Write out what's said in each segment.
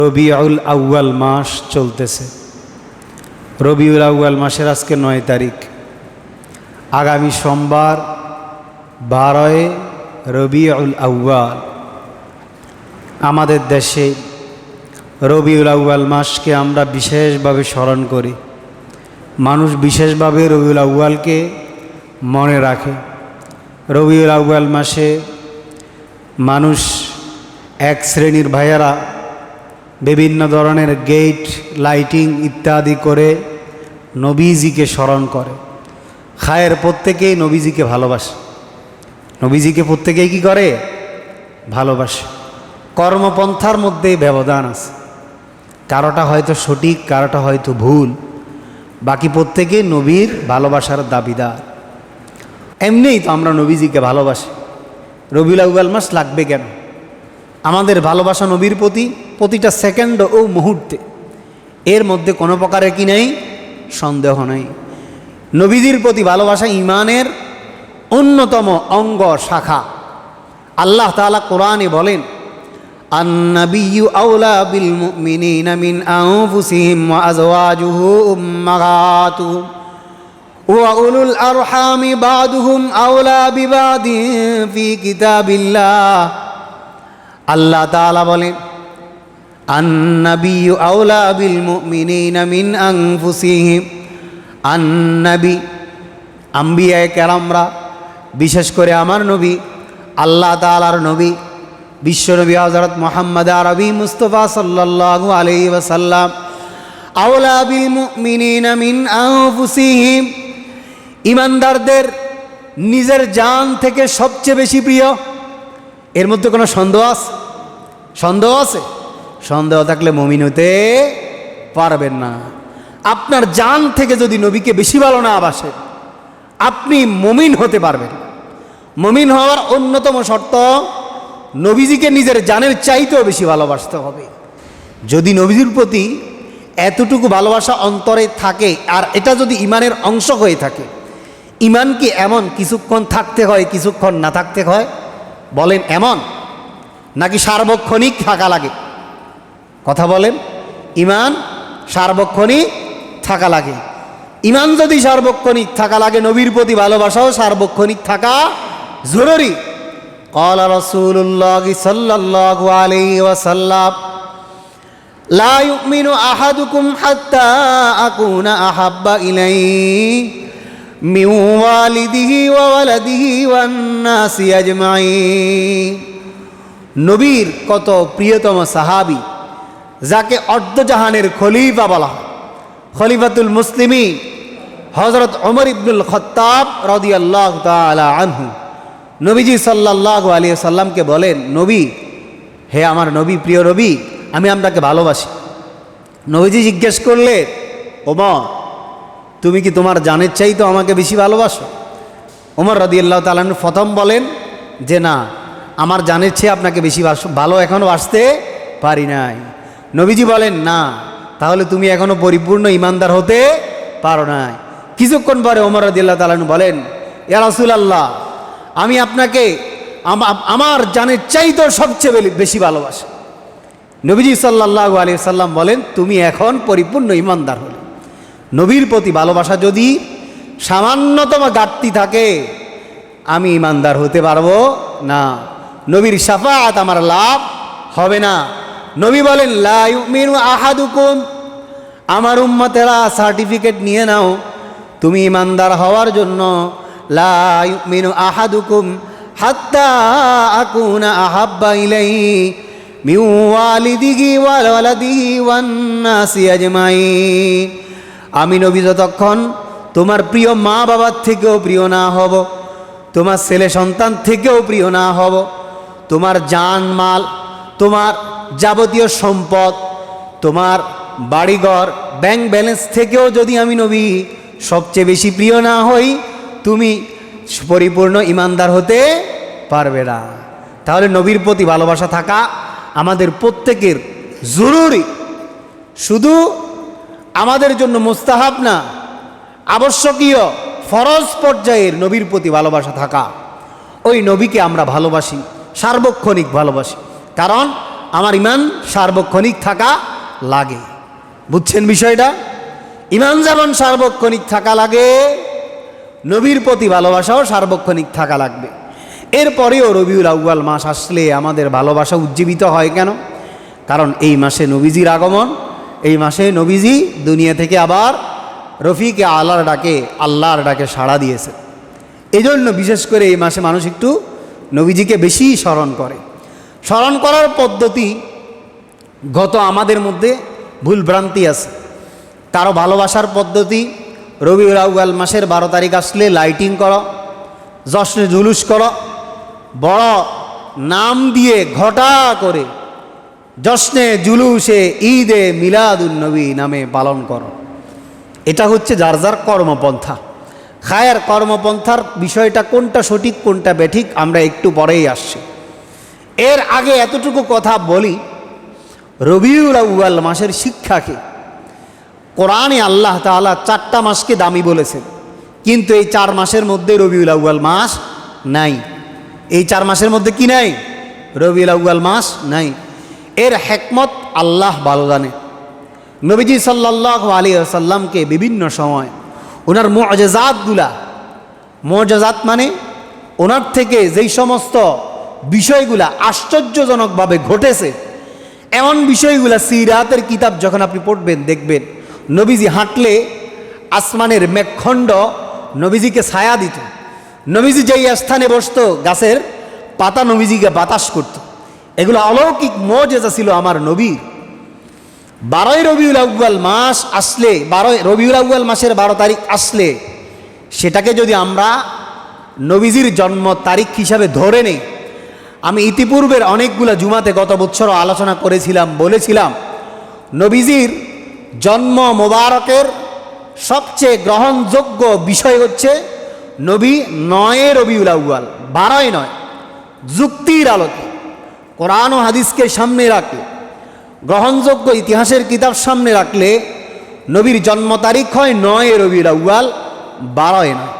রবিউল আউয়াল মাস চলতেছে। রবিউল আউয়াল মাসের আজকে 9 তারিখ। আগামী সোমবার 12 রবিউল আউয়াল। আমাদের দেশে রবিউল আউয়াল মাসকে আমরা বিশেষভাবে স্মরণ করি। মানুষ বিশেষভাবে রবিউল আউয়ালকে মনে রাখে। রবিউল আউয়াল মাসে মানুষ এক শ্রেণীর ভাইয়েরা বিভিন্ন ধরনের গেট লাইটিং ইত্যাদি করে নবীজিকে স্মরণ করে। খায়ের প্রত্যেকেই নবীজিকে ভালোবাসে। নবীজিকে প্রত্যেকেই কি করে? ভালোবাসে। কর্মপন্থার মধ্যে ব্যবধান আছে, কারোটা হয়তো সঠিক, কারোটা হয়তো ভুল, বাকি প্রত্যেকেই নবীর ভালোবাসার দাবিদার। এমনিই তো আমরা নবীজিকে ভালোবাসি। রবিউল আউয়াল মাস লাগবে কেন? আমাদের ভালোবাসা নবীর প্রতি প্রতিটা সেকেন্ড ও মুহূর্তে, এর মধ্যে কোনো প্রকারের কি নেই, সন্দেহ নেই। নবীজির প্রতি ভালোবাসা ঈমানের অন্যতম অঙ্গ শাখা। আল্লাহ তাআলা কোরআনে বলেন, আন-নাবিয়্যু আওলা বিল মুমিনিনা মিন আনফুসিহিম ওয়া আজওয়াজুহু উম্মাহাতুহুম ওয়া উলুল আরহামি বা'দুহুম আওলা বিবাদিন ফি কিতাবিল্লাহ। আল্লাহ তাআলা বলেন, আন-নাবিয়্যু আওলা বিল মুমিনিনা মিন আনফুসিহিম। আন-নবী, আম্বিয়ায়ে কেরামরা, বিশেষ করে আমার নবী, আল্লাহ তাআলার নবী, বিশ্বনবী হযরত মুহাম্মদ আরবি মুস্তাফা সাল্লাল্লাহু আলাইহি ওয়াসাল্লাম, আওলা বিল মুমিনিনা মিন আনফুসিহিম, ঈমানদারদের নিজের জান থেকে সবচেয়ে বেশি প্রিয়। এর মধ্যে কোনো সন্দেহ আছে? সন্দেহ আছে? সন্দেহ থাকলে মুমিন হতে পারবেন না। আপনার জান থেকে যদি নবীকে বেশি ভালো না বাসেন, আপনি মুমিন হতে পারবেন। মুমিন হওয়ার অন্যতম শর্ত, নবীজিকে নিজের জানের চাইতেও বেশি ভালোবাসতে হবে। যদি নবীজির প্রতি এতটুকু ভালোবাসা অন্তরে থাকে, আর এটা যদি ঈমানের অংশ হয়ে থাকে, ঈমান কি এমন কিছুক্ষণ থাকতে হয় কিছুক্ষণ না থাকতে হয়? বলেন এমন, নাকি সার্বক্ষণিক থাকা লাগে? কথা বলেন। ঈমান সার্বক্ষণিক থাকা লাগে। ঈমান যদি সার্বক্ষণিক থাকা লাগে, নবীর প্রতি ভালোবাসাও সার্বক্ষণিক থাকা জরুরি। ক্বালা রাসূলুল্লাহ সাল্লাল্লাহু আলাইহি ওয়াসাল্লাম, লা ইউমিনু আহাদুকুম হাত্তা আকুনা আহাব্বা ইলাইহি মিন ওয়ালিদিহি ওয়া ওয়ালাদিহি ওয়ান নাসি আজমাইন। নবীর কত প্রিয়তম সাহাবী, যাকে অর্ধজাহানের খলিফা বলা হয়, খলিফাতুল মুসলিমিন হযরত ওমর ইবনুল খাত্তাব রাদিয়াল্লাহু তাআলা আনহু, নবীজি সাল্লাল্লাহু আলাইহি সাল্লামকে বলেন, নবী, হে আমার নবী, প্রিয় নবী, আমি আপনাকে ভালোবাসি। নবীজি জিজ্ঞেস করলে, ওমর, তুমি কি তোমার জানের চাইতে আমাকে বেশি ভালোবাসো? ওমর রাদিয়াল্লাহু তাআলা আনহু প্রথম বলেন যে, না, আমার জানের চেয়ে আপনাকে বেশি ভালো এখনও বাসতে পারি নাই। নবীজি বলেন, না, তাহলে তুমি এখনো পরিপূর্ণ ঈমানদার হতে পারো নাই। কিছুক্ষণ পরে ওমর রাদিয়াল্লাহু তাআলা আনহু বলেন, ইয়া রাসূলুল্লাহ, আমি আপনাকে আমার জানের চাইতেও সবচেয়ে বেশি ভালোবাসি। নবীজি সাল্লাল্লাহু আলাইহি সাল্লাম বলেন, তুমি এখন পরিপূর্ণ ঈমানদার হলে। নবীর প্রতি ভালোবাসা যদি সামান্যতম ঘাটতি থাকে, আমি ঈমানদার হতে পারবো না। নবীর শাফাআত আমার লাভ হবে না। নবী বলেন, লা ইউমিনু আহাদুকুম, আমার উম্মতেরা সার্টিফিকেট নিয়ে নাও তুমি ঈমানদার হওয়ার জন্য। লা ইউমিনু আহাদুকুম হাত্তা আকুনা আহাব্বা ইলাইহি মিন ওয়ালিদিহি ওয়া ওয়ালাদিহি ওয়ান নাসি আজমাইন। আমি নবী যতক্ষণ তোমার প্রিয় মা বাবার থেকেও প্রিয় না হব, তোমার ছেলে সন্তান থেকেও প্রিয় না হব, তোমার জান মাল, তোমার যাবতীয় সম্পদ, তোমার বাড়িঘর, ব্যাংক ব্যালেন্স থেকেও যদি আমি নবী সবচেয়ে বেশি প্রিয় না হই, তুমি পরিপূর্ণ ঈমানদার হতে পারবে না। তাহলে নবীর প্রতি ভালোবাসা থাকা আমাদের প্রত্যেকের জরুরি। শুধু আমাদের জন্য মুস্তাহাব না, আবশ্যকীয়, ফরজ পর্যায়ের নবীর প্রতি ভালোবাসা থাকা। ওই নবীকে আমরা ভালোবাসি, সার্বক্ষণিক ভালোবাসি। কারণ আমার ইমান সার্বক্ষণিক থাকা লাগে। বুঝছেন বিষয়টা? ইমান যেমন সার্বক্ষণিক থাকা লাগে, নবীর প্রতি ভালোবাসাও সার্বক্ষণিক থাকা লাগবে। এরপরেও রবিউল আউয়াল মাস আসলে আমাদের ভালোবাসা উজ্জীবিত হয় কেন? কারণ এই মাসে নবীজির আগমন, এই মাসে নবীজি দুনিয়া থেকে আবার রফিকে আল্লাহর ডাকে সাড়া দিয়েছে। এই জন্য বিশেষ করে এই মাসে মানুষ একটু নবীজিকে বেশি স্মরণ করে। স্মরণ করার পদ্ধতি গত আমাদের মধ্যে ভুলভ্রান্তি আছে। কারো ভালোবাসার পদ্ধতি রবিউল আউয়াল মাসের 12 তারিখ আসলে লাইটিং করো, জশ্নে জুলুস করো, বড় নাম দিয়ে ঘটা করে জশ্নে জুলুসে ঈদে মিলাদুন্নবী নামে পালন করো। এটা হচ্ছে যার যার কর্মপন্থা। খায়ের কর্মপন্থার বিষয়টা কোনটা সঠিক কোনটা বেঠিক আমরা একটু পরেই আসছি। এর আগে এতটুকু কথা বলি, রবিউল আউয়াল মাসের শিক্ষাকে কোরআনে আল্লাহ তাআলা 4টা মাসকে দামি বলেছেন, কিন্তু এই 4 মাসের মধ্যে রবিউল আউয়াল মাস নাই। এই 4 মাসের মধ্যে কি নাই? রবিউল আউয়াল মাস নাই। এর হিকমত আল্লাহ ভালো জানে। নবীজি সাল্লাল্লাহু আলাইহি ওয়াসাল্লামকে বিভিন্ন সময় ওনার মুআজিজাত মানে ওনার থেকে যেই সমস্ত বিষয়গুলা আশ্চর্যজনকভাবে ঘটেছে, এমন বিষয়গুলা সিরাতের কিতাব যখন আপনি পড়বেন দেখবেন নবীজি হাঁটলে আসমানের মেঘখণ্ড নবীজিকে ছায়া দিত। নবীজি যেই স্থানে বসত গাছের পাতা নবীজিকে বাতাস করত। এগুলো অলৌকিক মুআজিজা ছিল আমার নবীর। 12 রবিউল আউয়াল মাস আসলে, রবিউল আউয়াল মাসের 12 তারিখ আসলে সেটাকে যদি আমরা নবীজির জন্ম তারিখ হিসাবে ধরে নেই, আমি ইতিপূর্বের অনেকগুলো জুমাতে গত বছরও আলোচনা করেছিলাম, বলেছিলাম নবীজির জন্ম মোবারকের সবচেয়ে গ্রহণযোগ্য বিষয় হচ্ছে নবী 9 রবিউল আউয়াল, 12 নয়। যুক্তির আলোকে কোরআন ও হাদিসকে সামনে রাখলে, গ্রহণযোগ্য ইতিহাসের কিতাব সামনে রাখলে নবীর জন্ম তারিখ হয় 9 রবিউল আউয়াল, 12 নয়।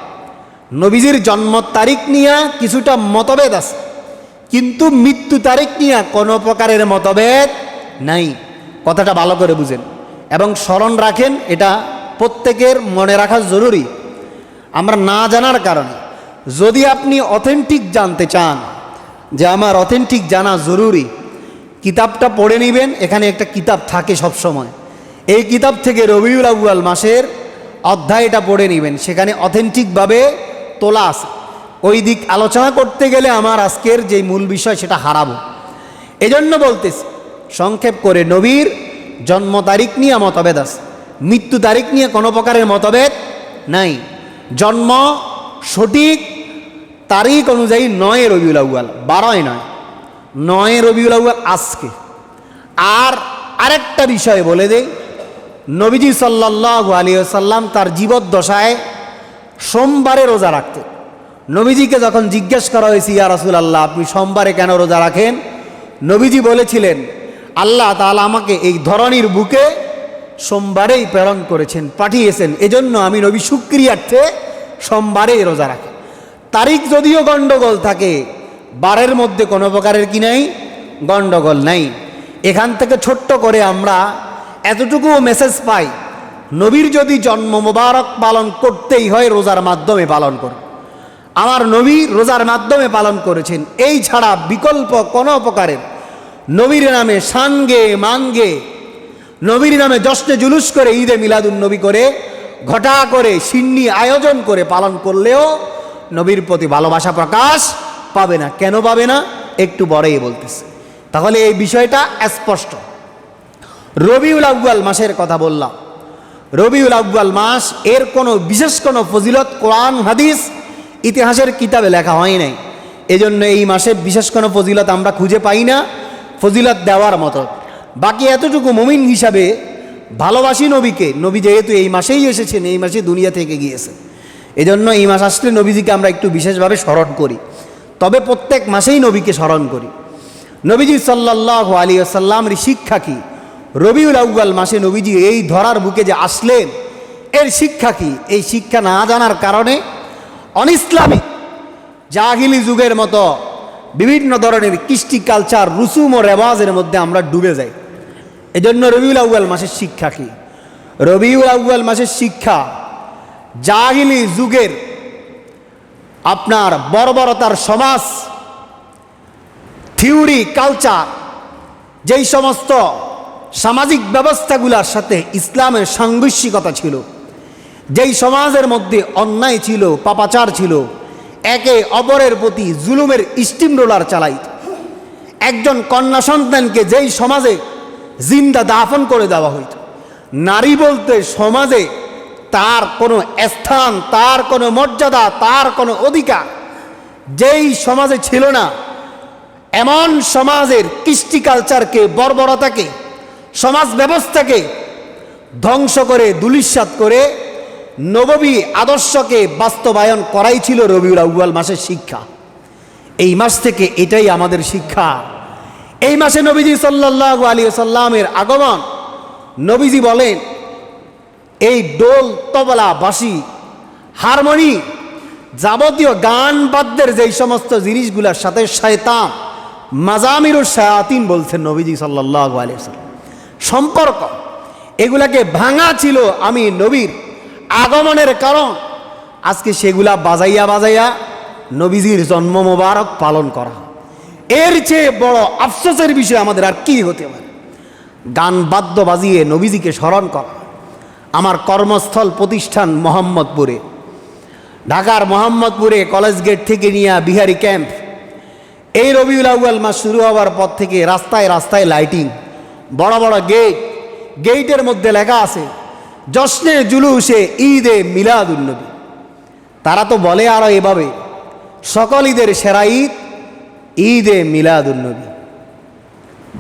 নবীজির জন্ম তারিখ নিয়ে কিছুটা মতভেদ আছে, কিন্তু মৃত্যু তারিখ নিয়ে কোনো প্রকারের মতভেদ নাই। কথাটা ভালো করে বুঝেন এবং স্মরণ রাখেন, এটা প্রত্যেকের মনে রাখা জরুরি। আমরা না জানার কারণে, যদি আপনি অথেন্টিক জানতে চান যে আমার অথেন্টিক জানা জরুরি, কিতাবটা পড়ে নেবেন। এখানে একটা কিতাব থাকে সব সময়, এই কিতাব থেকে রবিউল আউয়াল মাসের অধ্যায়টা পড়ে নেবেন, সেখানে অথেন্টিকভাবে তোলা আছে। ওই দিক আলোচনা করতে গেলে আমার আজকের যে মূল বিষয় সেটা হারাবো। এজন্য বলতেছি সংক্ষেপ করে, নবীর জন্ম তারিখ নিয়ে মতভেদ আছে, মৃত্যু তারিখ নিয়ে কোনো প্রকারের মতভেদ নাই। জন্ম সঠিক তারিখ অনুযায়ী 9 রবিউল আউয়াল, 12 নয়, 9 রবিউল আউয়াল আজকে। আর আরেকটা বিষয় বলে দেই, নবীজি সাল্লাল্লাহু আলাইহি ওয়াসাল্লাম তার জীবদ্দশায় সোমবারে রোজা রাখতেন। নবীজিকে যখন জিজ্ঞেস করা হয়েছে, ইয়া রাসূলুল্লাহ আপনি সোমবারে কেন রোজা রাখেন? নবীজি বলেছিলেন, আল্লাহ তাআলা আমাকে এই ধরনীর বুকে সোমবারেই প্রেরণ করেছেন, পাঠিয়েছেন, এজন্য আমি নবী শুকরিয়ার্থে সোমবারেই রোজা রাখি। তারিখ যদিও গণ্ডগোল থাকে, বারের মধ্যে কোনো প্রকারের কি নাই, গণ্ডগোল নাই। এখান থেকে ছোট্ট করে আমরা এতটুকু মেসেজ পাই, নবীর যদি জন্ম মোবারক পালন করতেই হয় রোজার মাধ্যমে পালন করুন। আমার নবী রোজার মাধ্যমে পালন করেছেন, এই ছাড়া বিকল্প কোনো প্রকারের নবীর নামে শানগে মানগে, নবীর নামে জশ্নে জুলুস করে ঈদে মিলাদুন্নবী করে ঘটা করে সিন্নি আয়োজন করে পালন করলেও নবীর প্রতি ভালোবাসা প্রকাশ পাবে না। কেন পাবে না একটু পরেই বলতেছে। তাহলে এই বিষয়টা স্পষ্ট। রবিউল আউয়াল মাসের কথা বললাম, রবিউল আউয়াল মাস এর কোনো বিশেষ কোনো ফজিলত কোরআন হাদিস ইতিহাসের কিতাবে লেখা হয় নাই। এজন্য এই মাসে বিশেষ কোনো ফজিলত আমরা খুঁজে পাই না ফজিলত দেওয়ার মতো। বাকি এতটুকু মুমিন হিসাবে ভালোবাসি নবীকে, নবী যেহেতু এই মাসেই এসেছেন, এই মাসে দুনিয়া থেকে গিয়েছে, এজন্য এই মাস আসলে নবীজিকে আমরা একটু বিশেষভাবে স্মরণ করি। তবে প্রত্যেক মাসেই নবীকে স্মরণ করি। নবীজি সাল্লাল্লাহু আলাইহি ওয়াসাল্লামের শিক্ষা কি? রবিউল আউয়াল মাসে নবীজি এই ধরার বুকে যে আসলেন, এর শিক্ষা কি? এই শিক্ষা না জানার কারণে অনইসলামিক জাহিলি যুগের মতো বিভিন্ন ধরনের কৃষ্টি কালচার, রুসুম ও রেওয়াজের মধ্যে আমরা ডুবে যাই। এজন্য রবিউল আউয়াল মাসের শিক্ষা কি? রবিউল আউয়াল মাসের শিক্ষা জাহিলি যুগের আপনার বর্বরতার সমাজ, থিওরি, কালচার, যেই সমস্ত সামাজিক ব্যবস্থাগুলোর সাথে ইসলামের সাংঘর্ষিকতা ছিল, যেই সমাজের মধ্যে অন্যায় ছিল, পাপাচার ছিল, একে অপরের প্রতি জুলুমের স্টিম রোলার চালাইত, একজন কন্যা সন্তানকে যেই সমাজে জিন্দা দাফন করে দেওয়া হইত, নারী বলতে সমাজে তার কোনো স্থান, তার কোনো মর্যাদা, তার কোনো অধিকার যেই সমাজে ছিল না, এমন সমাজের কৃষ্টি কালচারকে, বর্বরতাকে, সমাজ ব্যবস্থাকে ধ্বংস করে, ধূলিসাৎ করে নববী আদর্শকে বাস্তবায়ন করাই ছিল রবিউল আউয়াল মাসের শিক্ষা। এই মাস থেকে এটাই আমাদের শিক্ষা। এই মাসে নবীজি সাল্লাল্লাহু আলাইহি ওয়াসাল্লামের আগমন। নবীজি বলেন, এই ডোল, তবলা, বাঁশি, হারমোনি, যাবতীয় গান বাদ্যের যেই সমস্ত জিনিসগুলোর সাথে শয়তান, মাজামিরুশ শায়াতিন বলছেন নবীজি সাল্লাল্লাহু আলাইহি ওয়াসাল্লাম, সম্পর্ক, এগুলাকে ভাঙা ছিল আমি নবীর আগমনের কারণ। আজকে সেগুলা বাজাইয়া বাজাইয়া নবীজির জন্ম মোবারক পালন করা, এর চেয়ে বড় আফসোসের বিষয় আমাদের আর কি হতে পারে? গান বাদ্য বাজিয়ে নবীজিকে স্মরণ করা। আমার কর্মস্থল প্রতিষ্ঠান মোহাম্মদপুরে, ঢাকার মোহাম্মদপুরে কলেজ গেট থেকে নিয়ে বিহারি ক্যাম্প, এই রবিউল আউয়াল মাস শুরু হওয়ার পর থেকে রাস্তায় রাস্তায় লাইটিং, বড় বড় গেট, গেটের মধ্যে লেখা আছে জশ্নে জুলুসে ঈদে মিলাদুন্নবী। তারা তো বলে আরো এভাবে, সকল ঈদের সেরা ঈদ ঈদে মিলাদুন্নবী।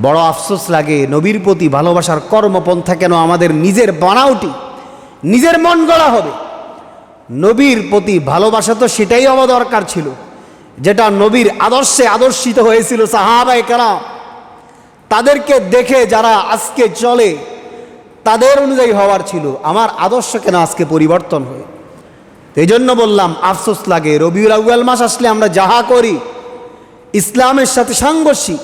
বড় আফসোস লাগে, নবীর প্রতি ভালোবাসার কর্মপন্থা কেন আমাদের নিজের বানাউটি, নিজের মন গড়া হবে? নবীর প্রতি ভালোবাসা তো সেটাই হওয়া দরকার ছিল যেটা নবীর আদর্শে আদর্শিত হয়েছিল সাহাবায়ে কেরাম। তাদেরকে দেখে যারা আজকে চলে তাদের অনুযায়ী হওয়ার ছিল। আমার আদর্শ কেন আজকে পরিবর্তন হয়ে? এই জন্য বললাম আফসোস লাগে, রবিউল আউয়াল মাস আসলে আমরা যাহা করি ইসলামের সাথে সাংঘর্ষিক।